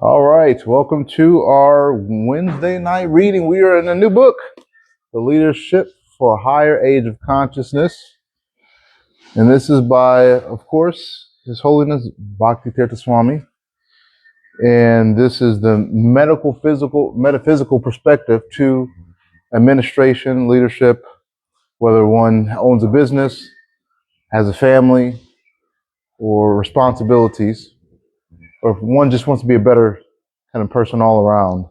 All right, welcome to our Wednesday night reading. We are in a new book, The Leadership for a Higher Age of Consciousness. And this is by, of course, His Holiness Bhaktitirtha Swami. And this is the metaphysical perspective to administration, leadership, whether one owns a business, has a family, or responsibilities, or if one just wants to be a better kind of person all around.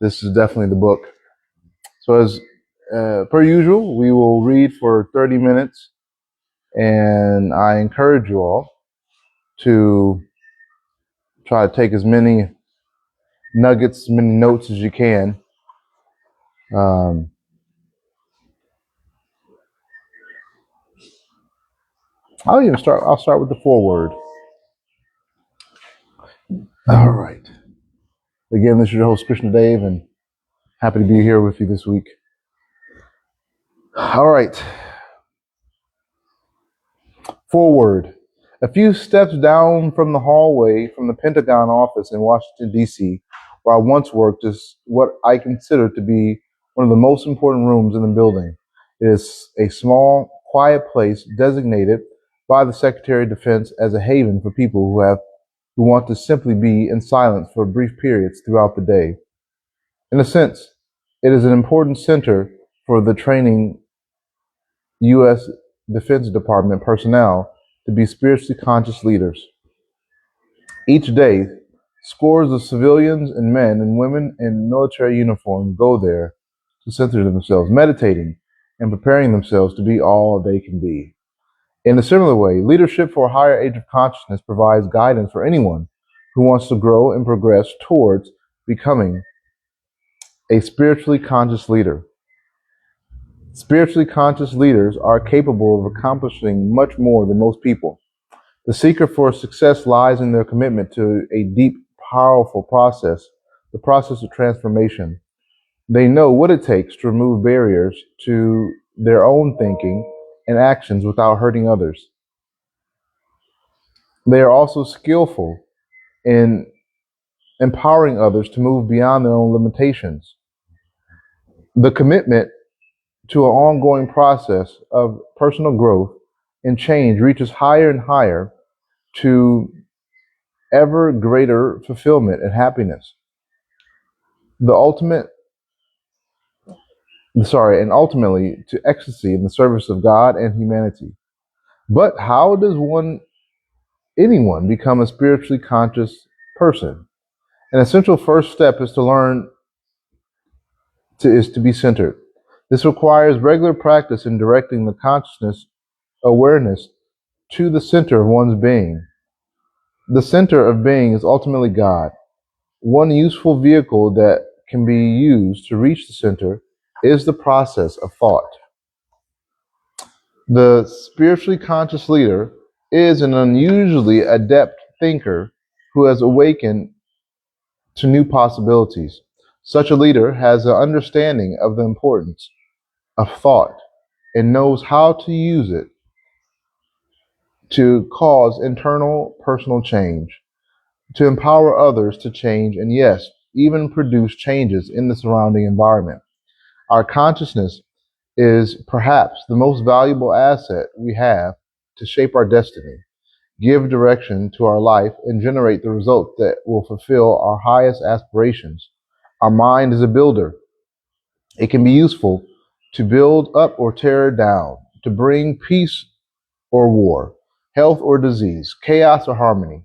This is definitely the book. So as per usual, we will read for 30 minutes, and I encourage you all to try to take as many nuggets, as many notes as you can. I'll start with the foreword. All right. Again, this is your host, Krishna Dave, and happy to be here with you this week. All right. Forward. A few steps down from the hallway from the Pentagon office in Washington, D.C., where I once worked, is what I consider to be one of the most important rooms in the building. It is a small, quiet place designated by the Secretary of Defense as a haven for people who want to simply be in silence for brief periods throughout the day. In a sense, it is an important center for the training U.S. Defense Department personnel to be spiritually conscious leaders. Each day, scores of civilians and men and women in military uniform go there to center themselves, meditating and preparing themselves to be all they can be. In a similar way, leadership for a higher age of consciousness provides guidance for anyone who wants to grow and progress towards becoming a spiritually conscious leader. Spiritually conscious leaders are capable of accomplishing much more than most people. The secret for success lies in their commitment to a deep, powerful process, the process of transformation. They know what it takes to remove barriers to their own thinking and actions without hurting others. They are also skillful in empowering others to move beyond their own limitations. The commitment to an ongoing process of personal growth and change reaches higher and higher to ever greater fulfillment and happiness. And ultimately to ecstasy in the service of God and humanity. But how does anyone become a spiritually conscious person? An essential first step is to be centered. This requires regular practice in directing the consciousness awareness to the center of one's being. The center of being is ultimately God. One useful vehicle that can be used to reach the center is the process of thought. The spiritually conscious leader is an unusually adept thinker who has awakened to new possibilities. Such a leader has an understanding of the importance of thought and knows how to use it to cause internal personal change, to empower others to change, and yes, even produce changes in the surrounding environment. Our consciousness is perhaps the most valuable asset we have to shape our destiny, give direction to our life, and generate the result that will fulfill our highest aspirations. Our mind is a builder. It can be useful to build up or tear down, to bring peace or war, health or disease, chaos or harmony.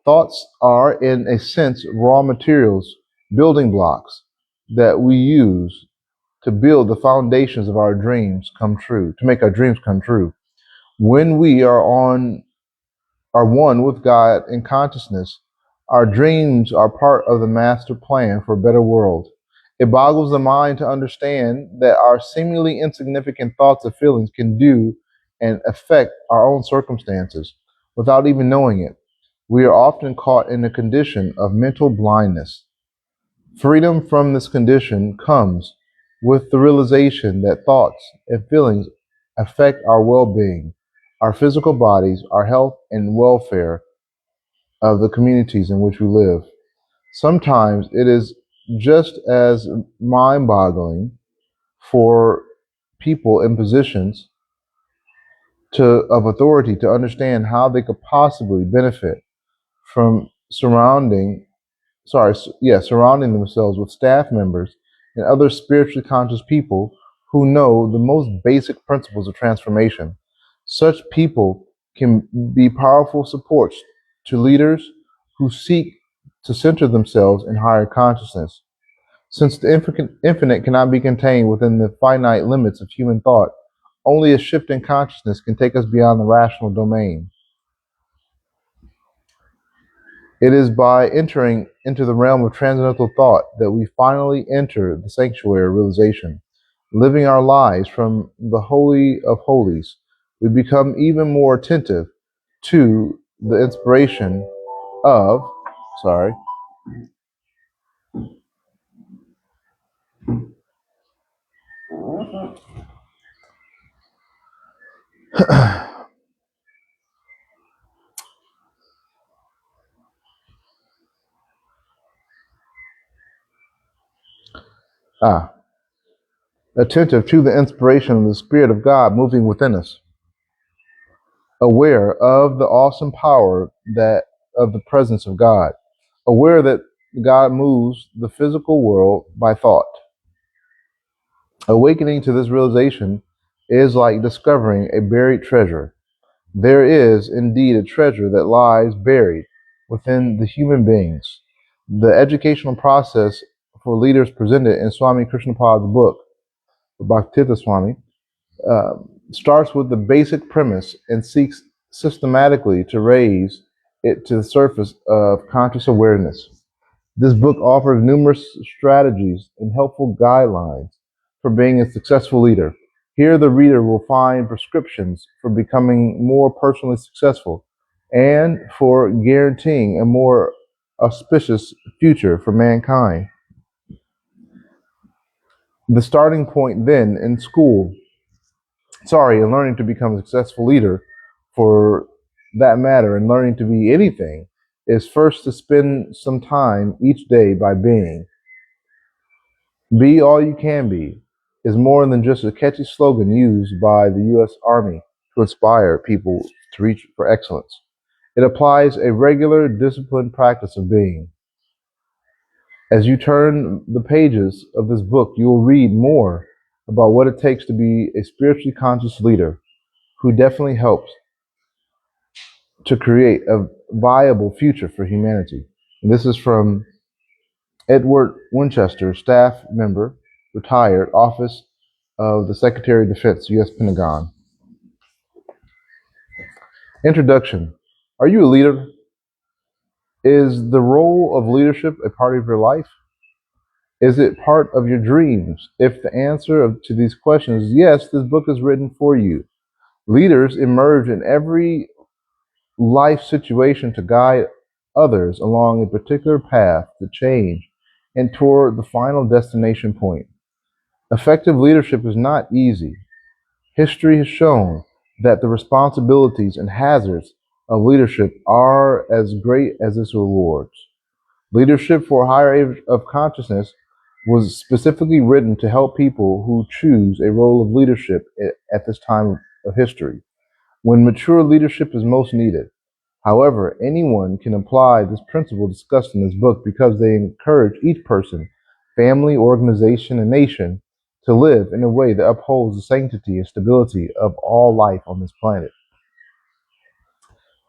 Thoughts are, in a sense, raw materials, building blocks that we use to build the foundations of our dreams come true, to make our dreams come true. When we are one with God in consciousness, our dreams are part of the master plan for a better world. It boggles the mind to understand that our seemingly insignificant thoughts and feelings can do and affect our own circumstances without even knowing it. We are often caught in a condition of mental blindness. Freedom from this condition comes with the realization that thoughts and feelings affect our well-being, our physical bodies, our health and welfare of the communities in which we live. Sometimes it is just as mind boggling for people in positions of authority to understand how they could possibly benefit from surrounding themselves with staff members and other spiritually conscious people who know the most basic principles of transformation. Such people can be powerful supports to leaders who seek to center themselves in higher consciousness. Since the infinite cannot be contained within the finite limits of human thought, only a shift in consciousness can take us beyond the rational domain. It is by entering into the realm of transcendental thought that we finally enter the sanctuary of realization. Living our lives from the Holy of Holies, we become even more attentive to the inspiration of, sorry, ah, attentive to the inspiration of the Spirit of God moving within us, aware of the awesome power that of the presence of God, aware that God moves the physical world by thought. Awakening to this realization is like discovering a buried treasure. There is indeed a treasure that lies buried within the human beings. The educational process for leaders presented in Swami Krishnapad's book, Bhaktivedanta Swami, uh, starts with the basic premise and seeks systematically to raise it to the surface of conscious awareness. This book offers numerous strategies and helpful guidelines for being a successful leader. Here, the reader will find prescriptions for becoming more personally successful and for guaranteeing a more auspicious future for mankind. The starting point then in school, in learning to become a successful leader for that matter, and learning to be anything, is first to spend some time each day by being. Be all you can be is more than just a catchy slogan used by the U.S. Army to inspire people to reach for excellence. It applies a regular, disciplined practice of being. As you turn the pages of this book, you will read more about what it takes to be a spiritually conscious leader who definitely helps to create a viable future for humanity. And this is from Edward Winchester, staff member, retired, Office of the Secretary of Defense, U.S. Pentagon. Introduction. Are you a leader? Is the role of leadership a part of your life? Is it part of your dreams? If the answer to these questions is yes, this book is written for you. Leaders emerge in every life situation to guide others along a particular path to change and toward the final destination point. Effective leadership is not easy. History has shown that the responsibilities and hazards of leadership are as great as its rewards. Leadership for a higher age of consciousness was specifically written to help people who choose a role of leadership at this time of history, when mature leadership is most needed. However, anyone can apply this principle discussed in this book because they encourage each person, family, organization, and nation to live in a way that upholds the sanctity and stability of all life on this planet.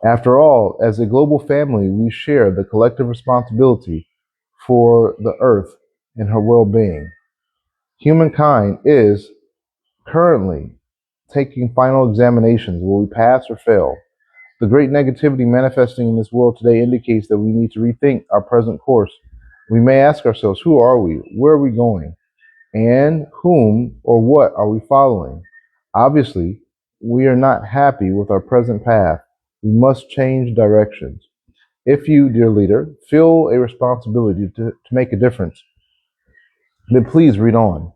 After all, as a global family, we share the collective responsibility for the earth and her well-being. Humankind is currently taking final examinations. Will we pass or fail? The great negativity manifesting in this world today indicates that we need to rethink our present course. We may ask ourselves, who are we? Where are we going? And whom or what are we following? Obviously, we are not happy with our present path. We must change directions. If you, dear leader, feel a responsibility to make a difference, then please read on.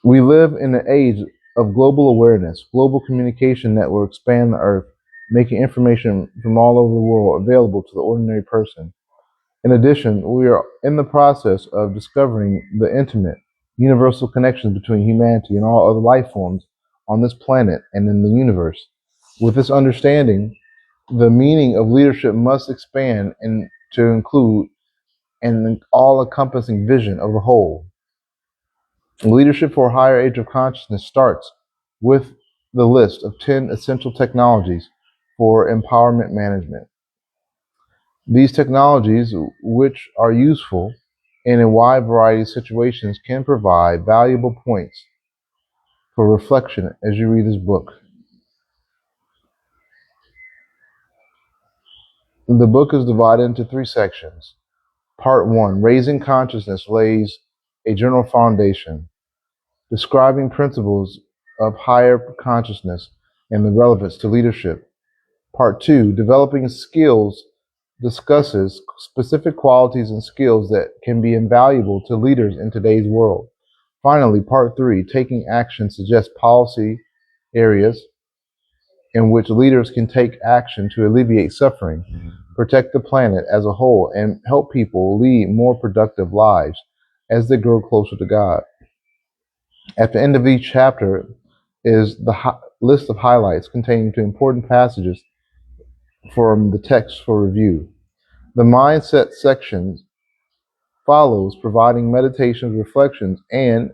We live in an age of global awareness. Global communication networks span the earth, making information from all over the world available to the ordinary person. In addition, we are in the process of discovering the intimate, universal connections between humanity and all other life forms on this planet and in the universe. With this understanding, the meaning of leadership must expand and to include an all-encompassing vision of the whole. Leadership for a higher age of consciousness starts with the list of 10 essential technologies for empowerment management. These technologies, which are useful in a wide variety of situations, can provide valuable points for reflection as you read this book. The book is divided into 3 sections. Part 1, Raising Consciousness, lays a general foundation, describing principles of higher consciousness and the relevance to leadership. Part 2, Developing Skills, discusses specific qualities and skills that can be invaluable to leaders in today's world. Finally, Part 3, Taking Action, suggests policy areas in which leaders can take action to alleviate suffering, protect the planet as a whole, and help people lead more productive lives as they grow closer to God. At the end of each chapter is the list of highlights containing 2 important passages from the text for review. The mindset section follows, providing meditations, reflections, and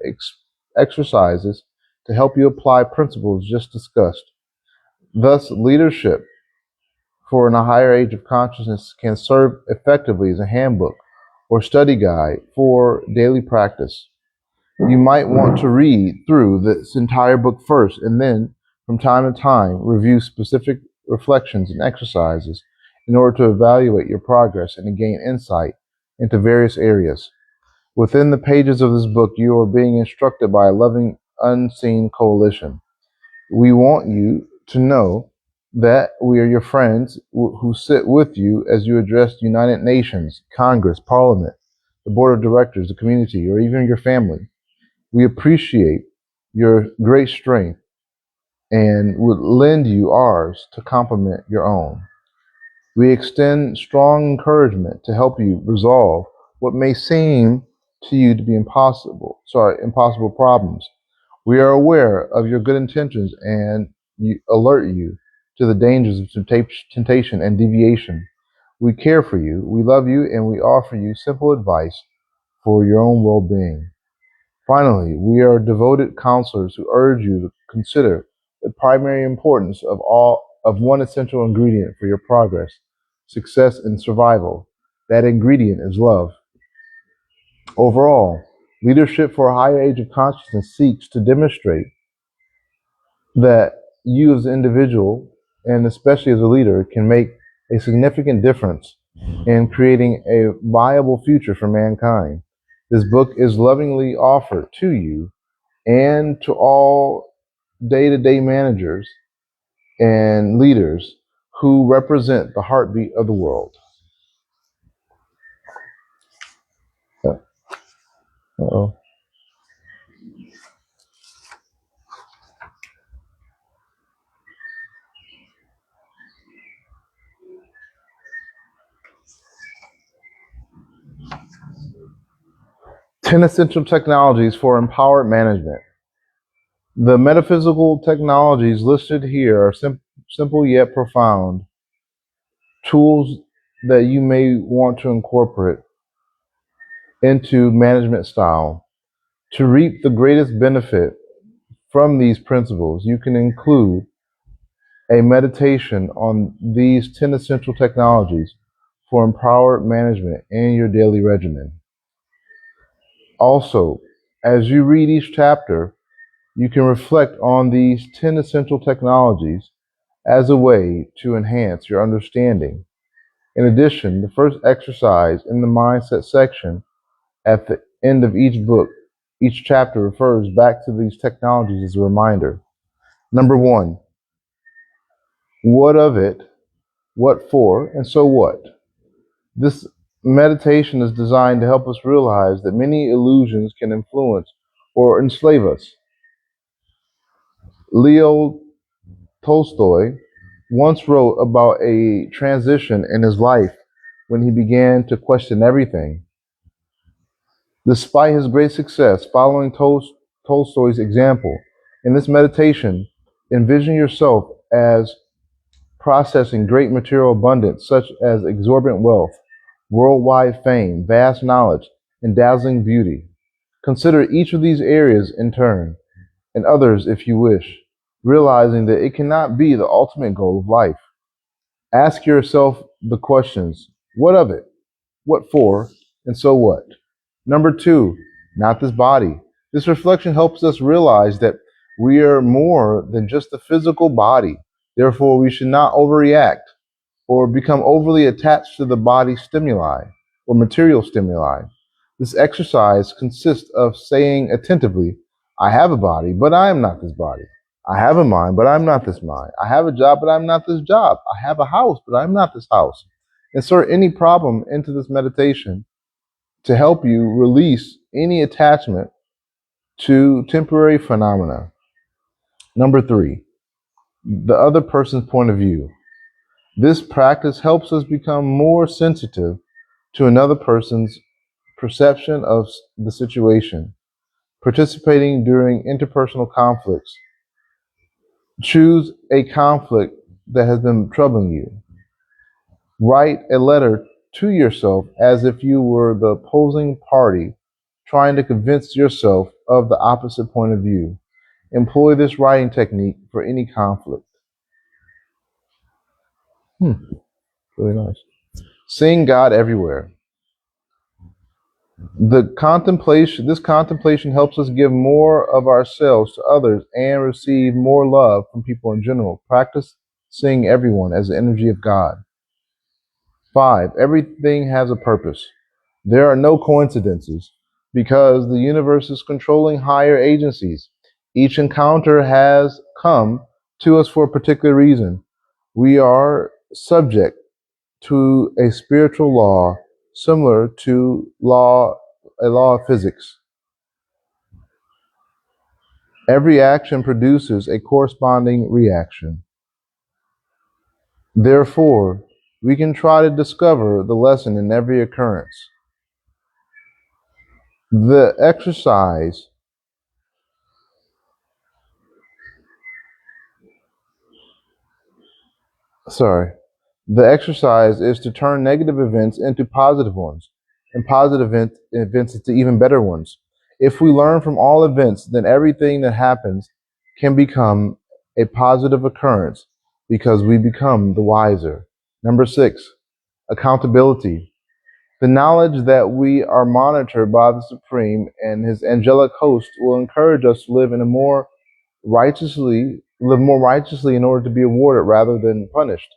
exercises to help you apply principles just discussed. Thus, leadership for a higher age of consciousness can serve effectively as a handbook or study guide for daily practice. You might want to read through this entire book first and then, from time to time, review specific reflections and exercises in order to evaluate your progress and to gain insight into various areas. Within the pages of this book, you are being instructed by a loving, unseen coalition. We want you to know that we are your friends who sit with you as you address the United Nations, Congress, Parliament, the Board of Directors, the community, or even your family. We appreciate your great strength and would lend you ours to complement your own. We extend strong encouragement to help you resolve what may seem to you to be impossible problems. We are aware of your good intentions and alert you to the dangers of temptation and deviation. We care for you, we love you, and we offer you simple advice for your own well-being. Finally, we are devoted counselors who urge you to consider the primary importance of one essential ingredient for your progress, success, and survival. That ingredient is love. Overall, leadership for a higher age of consciousness seeks to demonstrate that you as an individual, and especially as a leader, can make a significant difference in creating a viable future for mankind. This book is lovingly offered to you and to all day-to-day managers and leaders who represent the heartbeat of the world. Uh-oh. Ten essential technologies for empowered management. The metaphysical technologies listed here are simple yet profound tools that you may want to incorporate into management style. To reap the greatest benefit from these principles, you can include a meditation on these 10 essential technologies for empowered management in your daily regimen. Also, as you read each chapter, you can reflect on these 10 essential technologies as a way to enhance your understanding. In addition, the first exercise in the mindset section at the end of each chapter refers back to these technologies as a reminder. Number 1, what of it, what for, and so what? This meditation is designed to help us realize that many illusions can influence or enslave us. Leo Tolstoy once wrote about a transition in his life when he began to question everything. Despite his great success, following Tolstoy's example, in this meditation, envision yourself as processing great material abundance such as exorbitant wealth, worldwide fame, vast knowledge, and dazzling beauty. Consider each of these areas in turn, and others if you wish, realizing that it cannot be the ultimate goal of life. Ask yourself the questions: what of it? What for? And so what? Number two, not this body. This reflection helps us realize that we are more than just the physical body. Therefore, we should not overreact or become overly attached to the body stimuli or material stimuli. This exercise consists of saying attentively, I have a body, but I am not this body. I have a mind, but I'm not this mind. I have a job, but I'm not this job. I have a house, but I'm not this house. Insert any problem into this meditation to help you release any attachment to temporary phenomena. Number three, the other person's point of view. This practice helps us become more sensitive to another person's perception of the situation. Participating during interpersonal conflicts. Choose a conflict that has been troubling you. Write a letter to yourself as if you were the opposing party, trying to convince yourself of the opposite point of view. Employ this writing technique for any conflict. Really nice. Seeing God everywhere. This contemplation helps us give more of ourselves to others and receive more love from people in general. Practice seeing everyone as the energy of God. 5. Everything has a purpose. There are no coincidences because the universe is controlling higher agencies. Each encounter has come to us for a particular reason. We are subject to a spiritual law similar to a law of physics. Every action produces a corresponding reaction. Therefore, we can try to discover the lesson in every occurrence. The exercise is to turn negative events into positive ones, and positive events into even better ones. If we learn from all events, then everything that happens can become a positive occurrence because we become the wiser. Number 6, accountability. The knowledge that we are monitored by the Supreme and his angelic host will encourage us to live more righteously in order to be awarded rather than punished.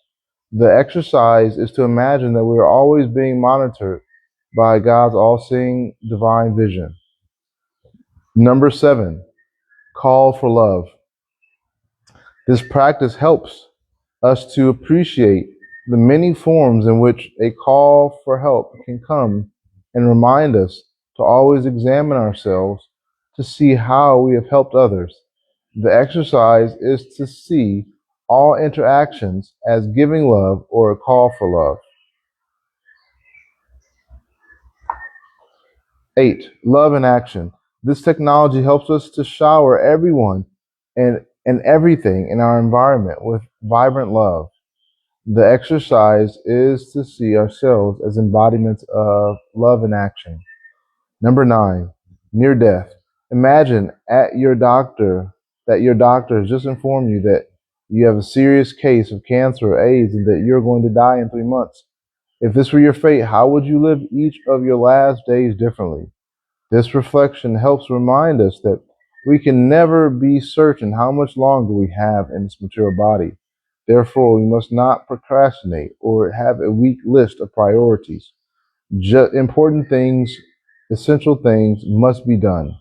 The exercise is to imagine that we are always being monitored by God's all-seeing divine vision. Number 7, call for love. This practice helps us to appreciate the many forms in which a call for help can come and remind us to always examine ourselves to see how we have helped others. The exercise is to see all interactions as giving love or a call for love. 8, love in action. This technology helps us to shower everyone and everything in our environment with vibrant love. The exercise is to see ourselves as embodiments of love in action. Number 9, near death. Imagine that your doctor has just informed you that you have a serious case of cancer or AIDS and that you're going to die in 3 months. If this were your fate, how would you live each of your last days differently? This reflection helps remind us that we can never be certain how much longer we have in this material body. Therefore, we must not procrastinate or have a weak list of priorities. Important things, essential things must be done.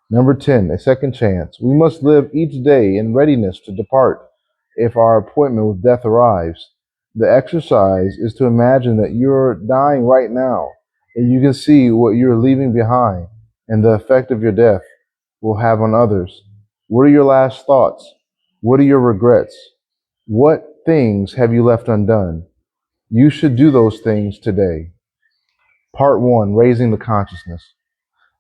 Number 10, a second chance. We must live each day in readiness to depart if our appointment with death arrives. The exercise is to imagine that you're dying right now and you can see what you're leaving behind and the effect of your death will have on others. What are your last thoughts? What are your regrets? What things have you left undone? You should do those things today. Part 1, Raising the Consciousness.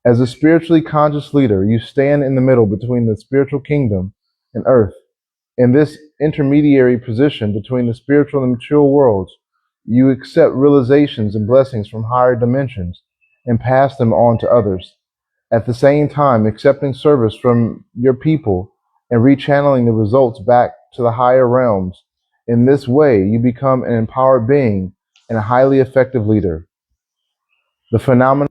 As a spiritually conscious leader, you stand in the middle between the spiritual kingdom and earth. In this intermediary position between the spiritual and material worlds, you accept realizations and blessings from higher dimensions and pass them on to others. At the same time, accepting service from your people and rechanneling the results back to the higher realms. In this way, you become an empowered being and a highly effective leader. The phenomenon.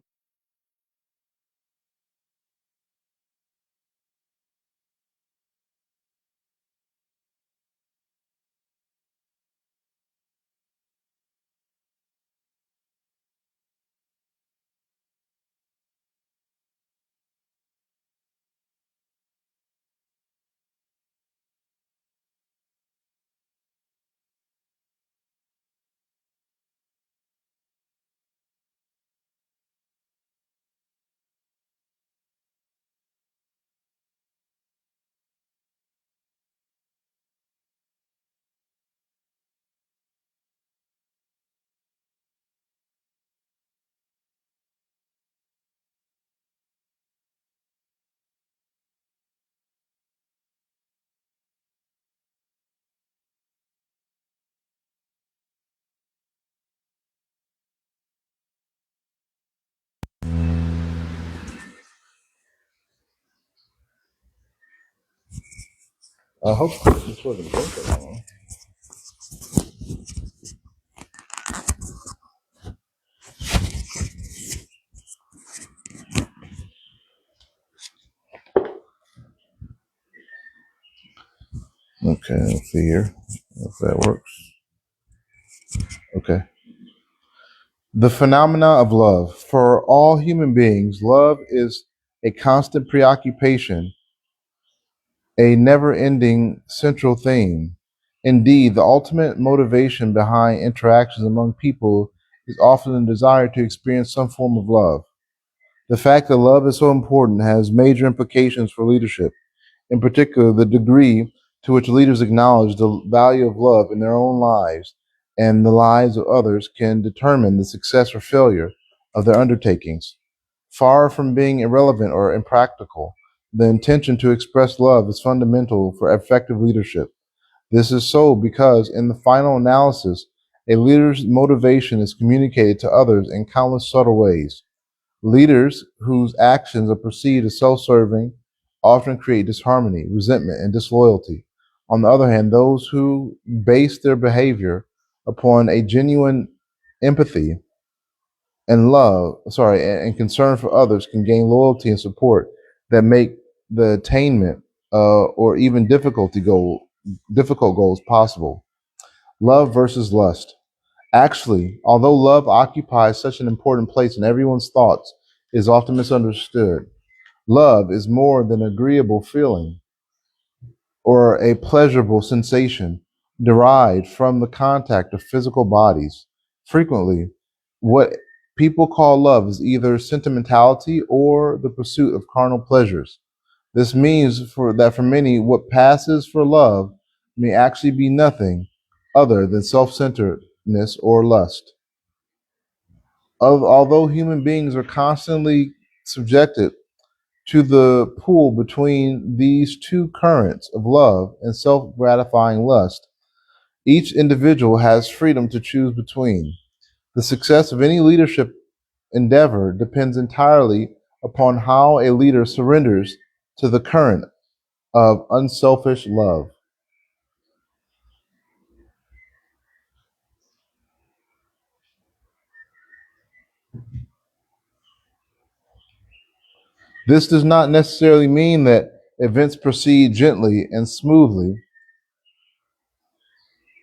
I hope this wasn't going so long. Okay, let's see here if that works. Okay. The phenomena of love. For all human beings, love is a constant preoccupation, a never ending central theme. Indeed, the ultimate motivation behind interactions among people is often the desire to experience some form of love. The fact that love is so important has major implications for leadership. In particular, the degree to which leaders acknowledge the value of love in their own lives and the lives of others can determine the success or failure of their undertakings. Far from being irrelevant or impractical, the intention to express love is fundamental for effective leadership. This is so because, in the final analysis, a leader's motivation is communicated to others in countless subtle ways. Leaders whose actions are perceived as self-serving often create disharmony, resentment, and disloyalty. On the other hand, those who base their behavior upon a genuine empathy and and concern for others can gain loyalty and support that make the attainment or even difficult goals possible. Love versus lust. Actually, although love occupies such an important place in everyone's thoughts, it is often misunderstood. Love is more than an agreeable feeling or a pleasurable sensation derived from the contact of physical bodies. Frequently, what people call love is either sentimentality or the pursuit of carnal pleasures. This means for many, what passes for love may actually be nothing other than self-centeredness or lust. Although human beings are constantly subjected to the pool between these two currents of love and self gratifying lust, each individual has freedom to choose between. The success of any leadership endeavor depends entirely upon how a leader surrenders to the current of unselfish love. This does not necessarily mean that events proceed gently and smoothly.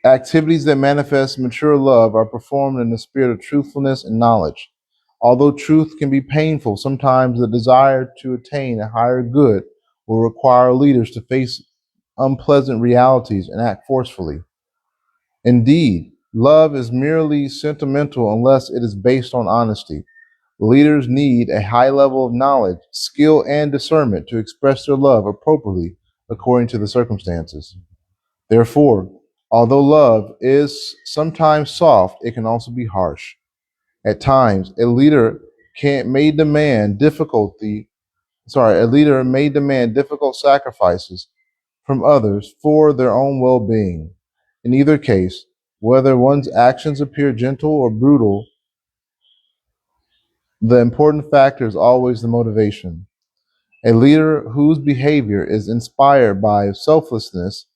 Activities that manifest mature love are performed in the spirit of truthfulness and knowledge. Although truth can be painful, sometimes the desire to attain a higher good will require leaders to face unpleasant realities and act forcefully. Indeed, love is merely sentimental unless it is based on honesty. Leaders need a high level of knowledge, skill, and discernment to express their love appropriately according to the circumstances. Therefore, Although love is sometimes soft, it can also be harsh. At times, a leader may demand difficult sacrifices from others for their own well-being. In either case, whether one's actions appear gentle or brutal, the important factor is always the motivation. A leader whose behavior is inspired by selflessness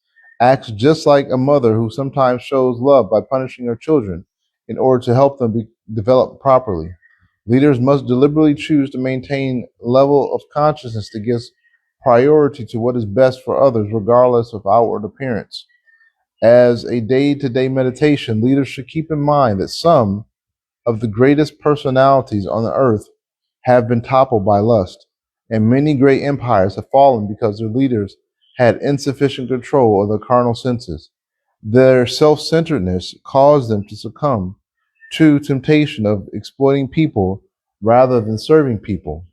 acts just like a mother who sometimes shows love by punishing her children in order to help them develop properly. Leaders must deliberately choose to maintain a level of consciousness that gives priority to what is best for others, regardless of outward appearance. As a day to day meditation, leaders should keep in mind that some of the greatest personalities on the earth have been toppled by lust, and many great empires have fallen because their leaders had insufficient control of their carnal senses. Their self centeredness caused them to succumb to temptation of exploiting people rather than serving people.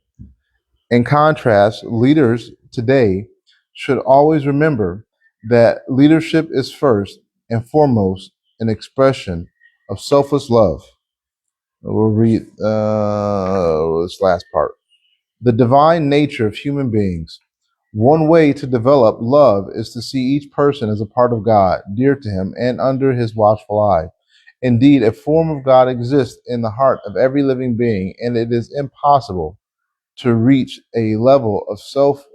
In contrast, leaders today should always remember that leadership is first and foremost an expression of selfless love. We'll read this last part. The divine nature of human beings. One way to develop love is to see each person as a part of God, dear to Him and under His watchful eye. Indeed, a form of God exists in the heart of every living being, and it is impossible to reach a level of self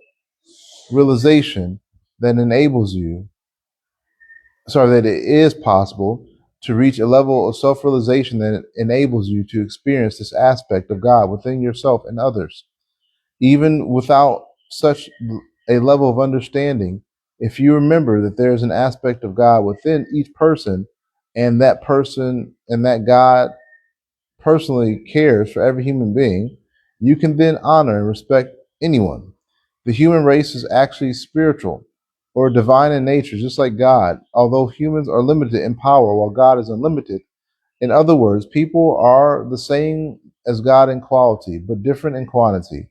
realization that enables you, that it is possible to reach a level of self realization that enables you to experience this aspect of God within yourself and others. Even without such a level of understanding, if you remember that there's an aspect of God within each person, and that God personally cares for every human being, you can then honor and respect anyone. The human race is actually spiritual or divine in nature, just like God, although humans are limited in power while God is unlimited. In other words, people are the same as God in quality, but different in quantity.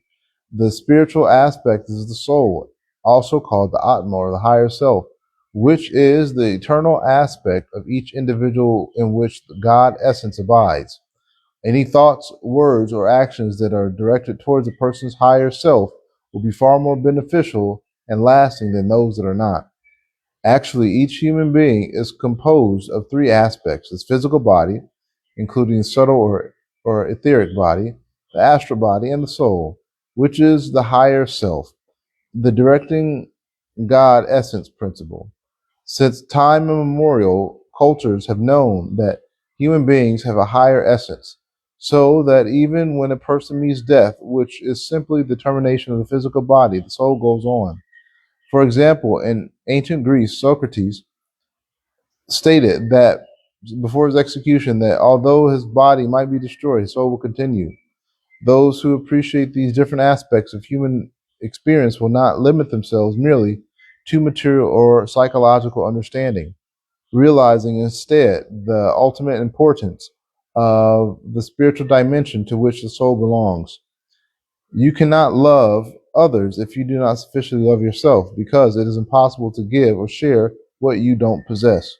The spiritual aspect is the soul, also called the Atma or the higher self, which is the eternal aspect of each individual in which the God essence abides. Any thoughts, words, or actions that are directed towards a person's higher self will be far more beneficial and lasting than those that are not. Actually, each human being is composed of three aspects: his physical body, including subtle or etheric body, the astral body, and the soul, which is the higher self, the directing God essence principle. Since time immemorial, cultures have known that human beings have a higher essence, so that even when a person meets death, which is simply the termination of the physical body, the soul goes on. For example, in ancient Greece, Socrates stated that before his execution, that although his body might be destroyed, his soul will continue. Those who appreciate these different aspects of human experience will not limit themselves merely to material or psychological understanding, realizing instead the ultimate importance of the spiritual dimension to which the soul belongs. You cannot love others if you do not sufficiently love yourself, because it is impossible to give or share what you don't possess.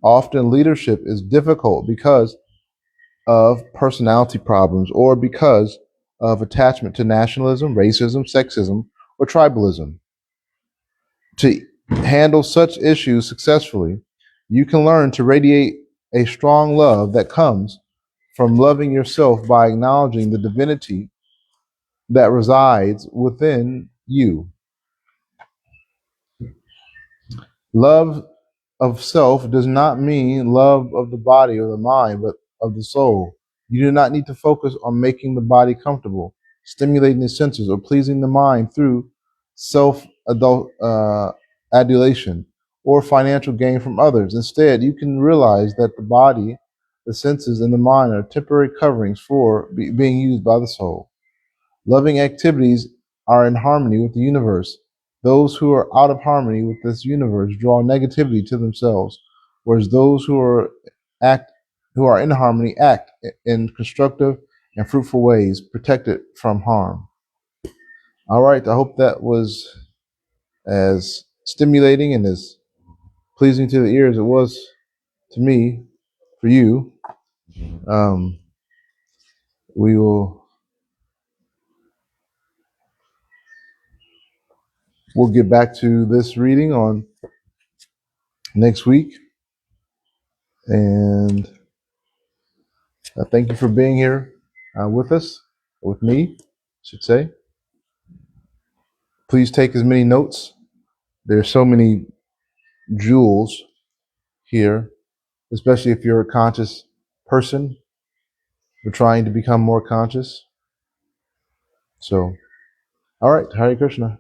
Often leadership is difficult because of personality problems or because of attachment to nationalism, racism, sexism, or tribalism. To handle such issues successfully, you can learn to radiate a strong love that comes from loving yourself by acknowledging the divinity that resides within you. Love of self does not mean love of the body or the mind, but of the soul. You do not need to focus on making the body comfortable, stimulating the senses, or pleasing the mind through self adulation or financial gain from others. Instead, you can realize that the body, the senses, and the mind are temporary coverings for being used by the soul. Loving activities are in harmony with the universe. Those who are out of harmony with this universe draw negativity to themselves, whereas those act who are in harmony act in constructive and fruitful ways, protected from harm. All right, I hope that was as stimulating and as pleasing to the ear as it was to me, for you, um, we will we'll get back to this reading on next week. And thank you for being here with us, with me, I should say. Please take as many notes. There's so many jewels here, especially if you're a conscious person. We're trying to become more conscious. So, all right, Hare Krishna.